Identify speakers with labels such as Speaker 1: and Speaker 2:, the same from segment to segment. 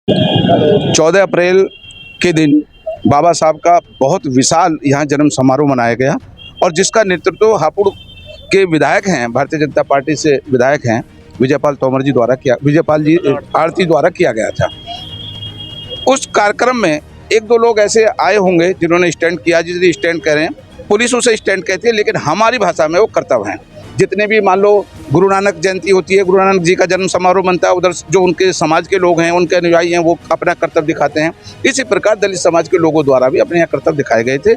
Speaker 1: 14 अप्रैल के दिन बाबा साहब का बहुत विशाल यहाँ जन्म समारोह मनाया गया और जिसका नेतृत्व हापुड़ के विधायक हैं, भारतीय जनता पार्टी से विधायक हैं विजयपाल जी आरती द्वारा किया गया था। उस कार्यक्रम में एक दो लोग ऐसे आए होंगे जिन्होंने स्टैंड किया, जिसे स्टैंड कह रहे हैं, पुलिस उसे स्टैंड कहती है, लेकिन हमारी भाषा में वो कर्तव्य हैं। जितने भी मान लो गुरु नानक जयंती होती है, गुरु नानक जी का जन्म समारोह बनता है, उधर जो उनके समाज के लोग हैं, उनके अनुयायी हैं, वो अपना कर्तव्य दिखाते हैं। इसी प्रकार दलित समाज के लोगों द्वारा भी अपने यहाँ कर्तव्य दिखाए गए थे,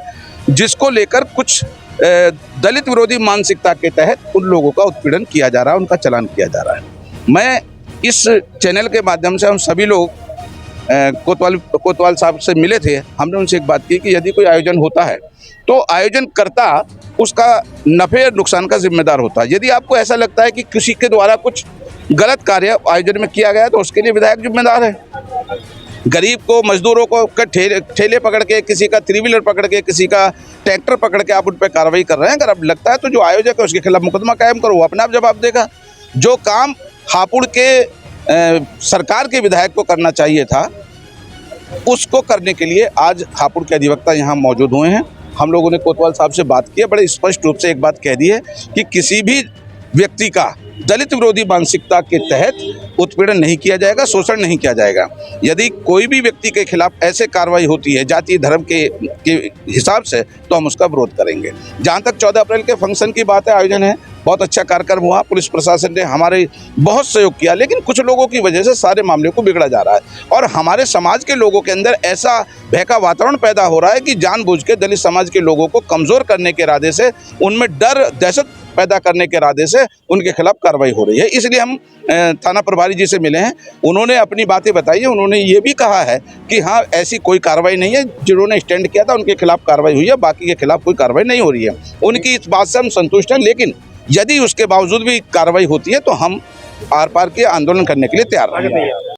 Speaker 1: जिसको लेकर कुछ दलित विरोधी मानसिकता के तहत उन लोगों का उत्पीड़न किया जा रहा है, उनका चलान किया जा रहा है। मैं इस चैनल के माध्यम से हम सभी लोग कोतवाल साहब से मिले थे। हमने उनसे एक बात की कि यदि कोई आयोजन होता है तो आयोजन करता उसका नफे और नुकसान का जिम्मेदार होता है। यदि आपको ऐसा लगता है कि किसी के द्वारा कुछ गलत कार्य आयोजन में किया गया तो उसके लिए विधायक जिम्मेदार है। गरीब को, मजदूरों को ठेले पकड़ के, किसी का 3 व्हीलर पकड़ के, किसी का ट्रैक्टर पकड़ के आप उन पर कार्रवाई कर रहे हैं। अगर अब लगता है तो जो आयोजक है उसके खिलाफ मुकदमा कायम करो, वो अपने आप जवाब देगा। जो काम हापुड़ के सरकार के विधायक को करना चाहिए था, उसको करने के लिए आज हापुड़ के अधिवक्ता यहाँ मौजूद हुए हैं। हम लोगों ने कोतवाल साहब से बात की है, बड़े स्पष्ट रूप से एक बात कह दी है कि किसी भी व्यक्ति का दलित विरोधी मानसिकता के तहत उत्पीड़न नहीं किया जाएगा, शोषण नहीं किया जाएगा। यदि कोई भी व्यक्ति के खिलाफ ऐसे कार्रवाई होती है जातीय धर्म के हिसाब से, तो हम उसका विरोध करेंगे। जहाँ तक 14 अप्रैल के फंक्शन की बात है, आयोजन है, बहुत अच्छा कार्यक्रम हुआ, पुलिस प्रशासन ने हमारे बहुत सहयोग किया, लेकिन कुछ लोगों की वजह से सारे मामले को बिगड़ा जा रहा है और हमारे समाज के लोगों के अंदर ऐसा भय का वातावरण पैदा हो रहा है कि जानबूझ के दलित समाज के लोगों को कमज़ोर करने के इरादे से, उनमें डर, दहशत पैदा करने के इरादे से उनके खिलाफ कार्रवाई हो रही है। इसलिए हम थाना प्रभारी जी से मिले हैं, उन्होंने अपनी बातें बताई है। उन्होंने ये भी कहा है कि हाँ, ऐसी कोई कार्रवाई नहीं है, जिन्होंने स्टैंड किया था उनके खिलाफ कार्रवाई हुई है, बाकी के खिलाफ कोई कार्रवाई नहीं हो रही है। उनकी इस बात से हम संतुष्ट हैं, लेकिन यदि उसके बावजूद भी कार्रवाई होती है तो हम आर पार के आंदोलन करने के लिए तैयार हैं।